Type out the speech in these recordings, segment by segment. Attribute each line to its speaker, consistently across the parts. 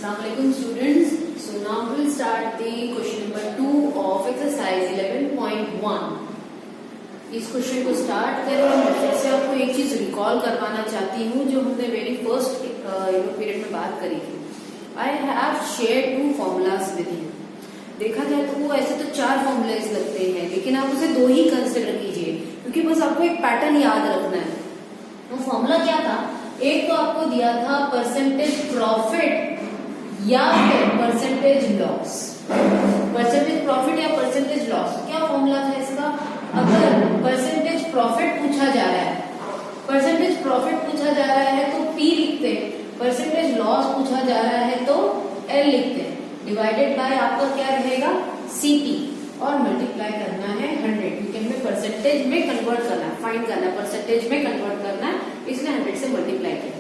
Speaker 1: Assalamualaikum students. So now we'll start the question number 2 of exercise 11.1. इस question को start करें मैं फिर से आपको एक चीज रिकॉल करवाना चाहती हूँ जो हमने वेरी फर्स्ट पीरियड में बात करी थी. I have share 2 formulas with you. देखा जाए तो वो ऐसे तो 4 फॉर्मूलाज लगते हैं लेकिन आप उसे 2 ही कंसिडर कीजिए क्योंकि बस आपको एक पैटर्न याद रखना है. वो फॉर्मूला क्या था? एक तो आपको दिया था परसेंटेज प्रॉफिट या फिर परसेंटेज लॉस. परसेंटेज प्रॉफिट या परसेंटेज लॉस क्या फॉर्मूला था इसका? अगर परसेंटेज प्रॉफिट पूछा जा रहा है, परसेंटेज प्रॉफिट पूछा जा रहा है तो P लिखते हैं, परसेंटेज लॉस पूछा जा रहा है तो L लिखते हैं. डिवाइडेड बाय आपका क्या रहेगा? CP और मल्टीप्लाई करना है 100 क्योंकि हमें परसेंटेज में कन्वर्ट करना है, फाइंड करना है, परसेंटेज में कन्वर्ट करना है, इसलिए 100 से मल्टीप्लाई किया.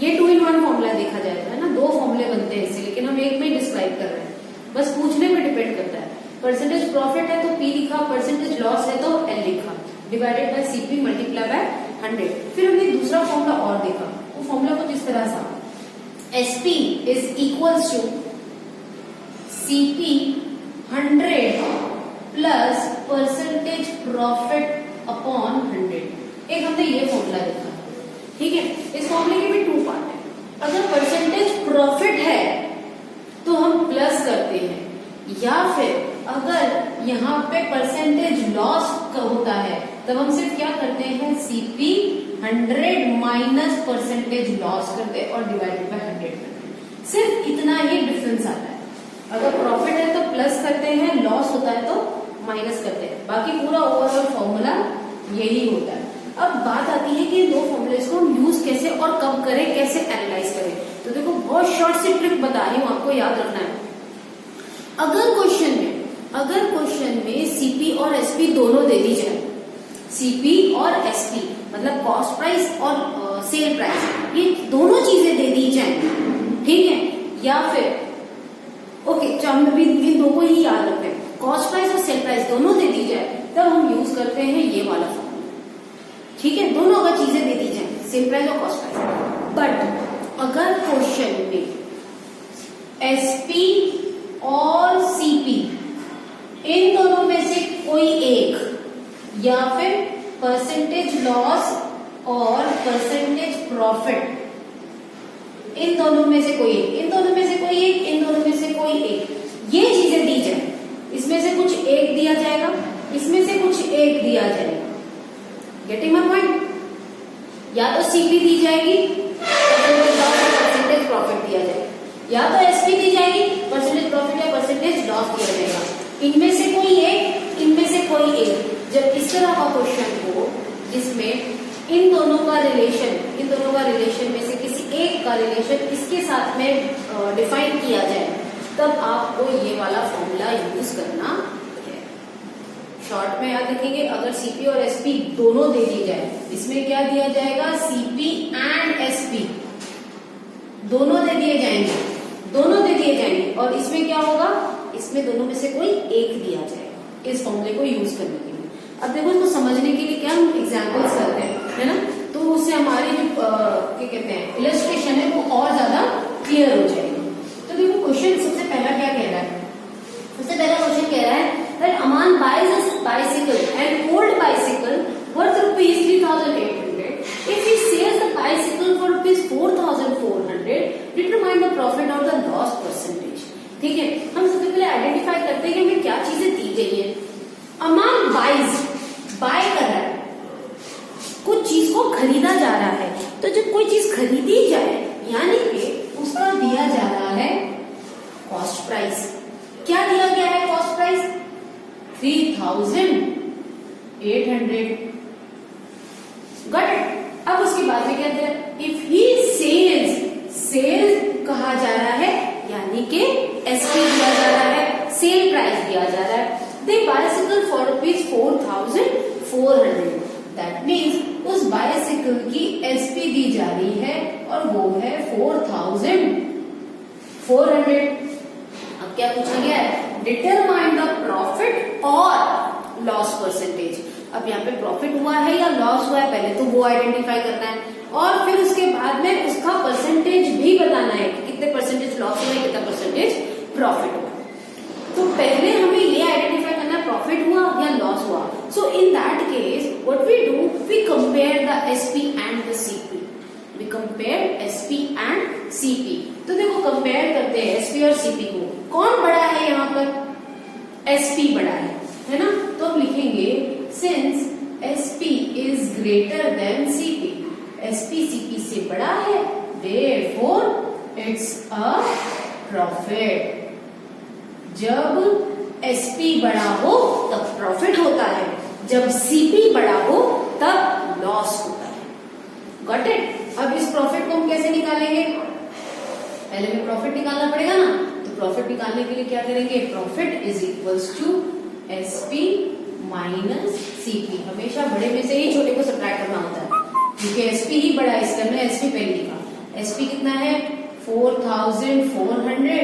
Speaker 1: ये 2 in 1 फॉर्मूला देखा जाए तो है ना, 2 फॉर्मूले बनते हैं इससे, लेकिन हम एक में डिस्क्राइब कर रहे हैं. बस पूछने पे डिपेंड करता है. परसेंटेज प्रॉफिट है तो P लिखा, परसेंटेज लॉस है तो L लिखा, divided by CP multiply by 100. फिर हमने दूसरा फॉर्मूला और देखा. वो फॉर्मूला कुछ इस तरह सा, SP is equals to CP 100 plus percentage profit upon 100. एक हमने ये फॉर्मूला देखा. ठीक है, इस फॉर्मूले के भी 2 पार्ट है. अगर परसेंटेज प्रॉफिट है तो हम प्लस करते हैं, या फिर अगर यहाँ पे परसेंटेज लॉस होता है तब हम सिर्फ क्या करते हैं? CP 100 माइनस परसेंटेज लॉस करते हैं और डिवाइडेड बाय 100 करते हैं. सिर्फ इतना ही डिफरेंस आता है. अगर प्रॉफिट है तो प्लस करते हैं, लॉस होता है तो माइनस करते हैं. बाकी पूरा ओवरऑल फॉर्मूला यही होता है. अब बात आती है कि इन 2 फॉर्मूलेस को हम यूज कैसे और कब करें, कैसे एनालाइज करें. तो देखो बहुत शॉर्ट सी ट्रिक बता रही हूँ, आपको याद रखना है. अगर क्वेश्चन में CP और SP दोनों दे दी जाए, CP और SP मतलब कॉस्ट प्राइस और सेल प्राइस, ये दोनों चीजें दे दी जाए, ठीक है, या फिर ओके हम भी इन 2 को ही याद रखते हैं, कॉस्ट प्राइस और सेल प्राइस दोनों दे दी जाए तब हम यूज करते हैं ये वाला फॉर्मूला. ठीक है, दोनों अगर चीजें दे दी जाए, सेल प्राइस और कॉस्ट प्राइस. बट अगर क्वेश्चन में SP और CP इन दोनों में से कोई एक, या फिर परसेंटेज लॉस और परसेंटेज प्रॉफिट, इन दोनों में से कोई एक, इन दोनों में से कोई एक, इन दोनों में से कोई एक, ये चीजें दी जाए, इसमें से कुछ एक दिया जाएगा, इसमें से कुछ एक दिया जाएगा. Getting my point? या तो CP दी जाएगी, परसेंटेज लॉस और परसेंटेज प्रॉफिट दिया जाएगा, या तो SP दी जाएगी, परसेंटेज प्रॉफिट या परसेंटेज लॉस दिया जाएगा. इनमें से कोई एक, इनमें से कोई एक. जब इस तरह का क्वेश्चन हो जिसमें इन दोनों का रिलेशन में से किसी एक का रिलेशन इसके साथ में डिफाइन किया जाए तब आपको ये वाला फॉर्मूला यूज करना है. शॉर्ट में याद रखेंगे, अगर CP और SP दोनों दे दी जाए, इसमें क्या दिया जाएगा? CP एंड SP दोनों दे दिए जाएंगे, और इसमें क्या होगा? इसमें दोनों में से कोई एक दिया जाएगा इस फॉर्मूले को यूज करने के लिए. अब देखो इसको समझने के लिए क्या हम एग्जांपल्स करते हैं, है ना, तो उससे हमारी जो क्या कहते हैं इलस्ट्रेशन है वो और ज्यादा क्लियर हो जाएगी. तो देखो क्वेश्चन सबसे पहला क्या कह रहा है? सबसे पहला क्वेश्चन कह रहा है that Aman buys a bicycle, an old bicycle worth rupees 3,800. If he sells the bicycle for rupees 4,400, determine the profit or the loss percentage. ठीक है, हम सबसे पहले आइडेंटिफाई करते हैं कि हमें क्या चीजें दी गई है. अमान बाय कर रहा है, कुछ चीज को खरीदा जा रहा है. तो जब कोई चीज खरीदी जाए यानी कि उसका दिया जा रहा है कॉस्ट प्राइस. क्या दिया गया है कॉस्ट प्राइस? 3,800. Got it? अब उसके बाद में क्या दिया? इफ ही सेल्स कहा जा रहा है यानी कि SP दिया जा रहा है, सेल प्राइस दिया जा रहा है. The bicycle for rupees 4,400. That means उस बाइसिकल की SP दी जा रही है और वो है 4,400. अब क्या पूछा गया है? डिटरमाइन द प्रॉफिट और लॉस परसेंटेज. अब यहाँ पे प्रॉफिट हुआ है या लॉस हुआ है पहले तो वो आइडेंटिफाई करना है, और फिर उसके बाद में उसका परसेंटेज भी बताना है कि कितने percentage loss compare SP and CP. तो देखो कंपेयर करते हैं एसपी और सीपी को, कौन बड़ा है यहाँ पर, एसपी बड़ा है ना। तो हम लिखेंगे since SP is greater than CP, SP CP से बड़ा है, देयरफॉर इट्स अ प्रॉफिट। जब एसपी बड़ा हो तब प्रॉफिट होता है, जब सीपी बड़ा हो तब लॉस होता है। Got it. अब इस प्रॉफिट को हम कैसे निकालेंगे, पहले हमें प्रॉफिट निकालना पड़ेगा ना। तो प्रॉफिट निकालने के लिए क्या करेंगे, profit is equals to SP minus CP. हमेशा बड़े में से ही छोटे को सब्ट्रैक्ट करना होता है, क्योंकि एसपी ही बड़ा है, इसलिए हमने एसपी पहले लिखा। एसपी कितना है 4400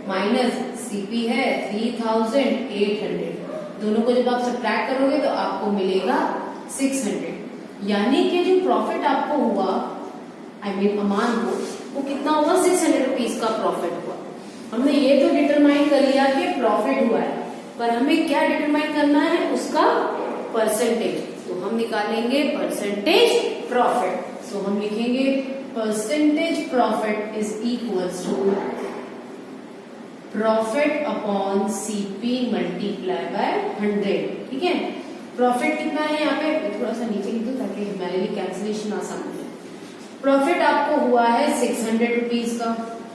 Speaker 1: माइनस सीपी है 3800। दोनों को जब आप सब्ट्रैक्ट करोगे तो आपको मिलेगा 600। यानी कि जो प्रॉफिट आपको हुआ, आई मीन अमाउंट को, वो कितना हुआ 600 रुपीज का प्रॉफिट हुआ। हमने ये तो डिटरमाइन कर लिया कि प्रॉफिट हुआ है, पर हमें क्या डिटरमाइन करना है, उसका परसेंटेज। तो हम निकालेंगे परसेंटेज प्रॉफिट। सो हम लिखेंगे percentage profit is equals to profit upon CP multiply by 100। ठीक है, प्रॉफिट कितना है यहाँ पे, थोड़ा सा नीचे लिख दो ताकि हमारे लिए कैंसिलेशन आसान हो जाए। प्रॉफिट आपको हुआ है 600 रुपीज का,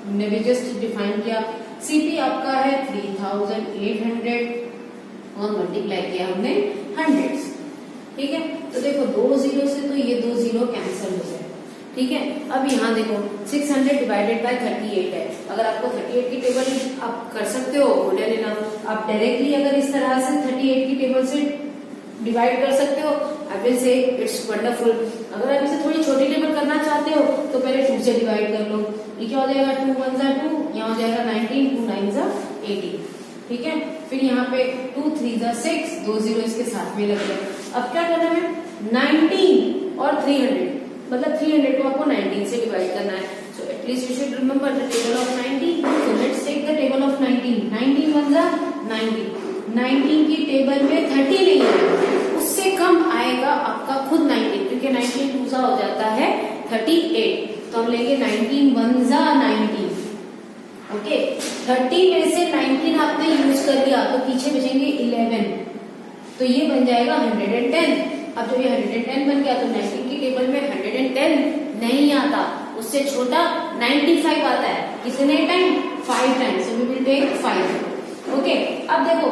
Speaker 1: हमने भी जस्ट डिफाइन किया। सीपी आपका है 3800 और मल्टीप्लाई किया हमने 100। ठीक है, तो देखो 2 जीरो से तो ये 2 जीरो कैंसिल हो जाए। ठीक है, अब यहाँ देखो 600 डिवाइडेड बाय 38 है। अगर आपको 38 की टेबल आप कर सकते हो, गुड एंड इनफ। आप डायरेक्टली अगर इस तरह से 38 की टेबल से डिवाइड कर सकते हो, I will say it's wonderful. अगर आप इसे थोड़ी छोटी टेबल करना चाहते हो तो पहले 2 से डिवाइड कर लो। ये क्या हो जाएगा 2 1 जा 2, यहाँ हो जाएगा 19, 2 9 जा 18। ठीक है, फिर यहाँ पे 2 3 जा 6, 2 जीरो इसके साथ में लग गए। अब क्या करना है, 19 और 300, मतलब 300 को आपको 19 से डिवाइड करना है। So at least you should remember the table of 90। So let's take the table of 19। 19 1 जा 90, 19 की टेबल में 30 नहीं है, उससे कम आएगा आपका खुद 19, क्योंकि 19 दूसरा हो जाता है 38। तो हम लेंगे 19 1 जा 19। ओके, 30 में से 19 आपने यूज कर लिया तो पीछे बचेंगे 11, तो ये बन जाएगा 110। अब जब ये 110 बन गया तो 19 की टेबल में 110 नहीं आता, उससे छोटा 95 आता है। कितने time, 5 times. So we will take 5। Okay, अब देखो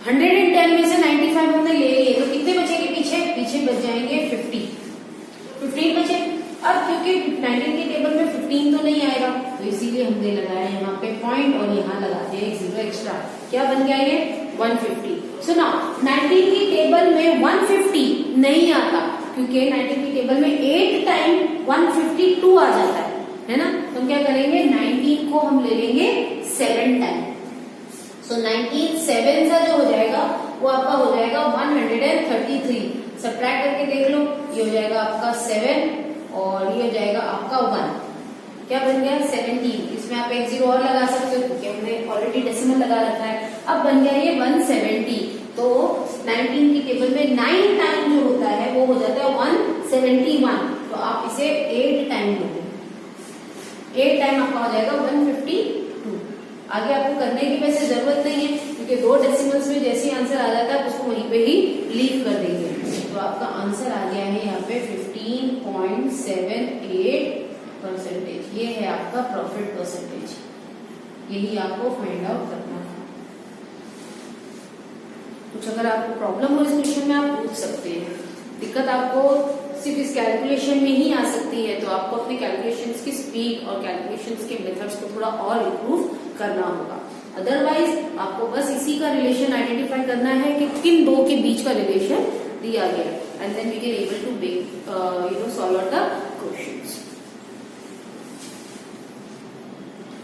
Speaker 1: 110 में से 95 हमने ले लिए, तो कितने बचेंगे पीछे, पीछे बच जाएंगे 15 बचे। अब क्योंकि 19 की टेबल में 15 तो नहीं आएगा, तो इसीलिए हमने लगाया यहाँ पे पॉइंट और यहाँ लगाते हैं 1 जीरो एक्स्ट्रा। क्या बन गया ये 150। सुना, 19 की टेबल में 150 नहीं आता, क्योंकि 19 की टेबल में 8 टाइम 152 आ जाता है ना। तो हम क्या करेंगे, 19 को हम ले लेंगे 7 टाइम। सो 19 7 सा जो हो जाएगा वो आपका हो जाएगा 133। सब्ट्रैक्ट करके देख लो, ये हो जाएगा आपका 7 और ये हो जाएगा आपका 1। क्या बन गया 17। इसमें आप 1 जीरो और लगा सकते हो, क्योंकि हमने ऑलरेडी डेसिमल लगा रखा है। अब बन गया ये 170। तो 19 की टेबल में 9 टाइम जो होता है वो हो जाता है 171। तो आप इसे 8 टाइम लोगे, 8 टाइम आपका हो जाएगा 152। आगे आपको करने की वैसे जरूरत नहीं है, क्योंकि 2 डेसिमल्स में जैसे आंसर आ जाता है उसको वहीं पे ही लीव कर देंगे। तो आपका आंसर आ गया है यहाँ पे 15.78%। ये है आपका प्रॉफिट परसेंटेज, यही आपको फाइंड आउट करना है। कुछ अगर आपको प्रॉब्लम हो इस क्वेश्चन में आप पूछ सकते हैं। दिक्कत आपको सिर्फ इस कैलकुलेशन में ही आ सकती है, तो आपको अपने कैलकुलेशंस की स्पीड और कैलकुलेशंस के मेथड्स को थोड़ा और इम्प्रूव करना होगा। अदरवाइज आपको बस इसी का रिलेशन आइडेंटिफाई करना है कि किन दो के बीच का रिलेशन दिया गया, and then we can able to solve out the questions.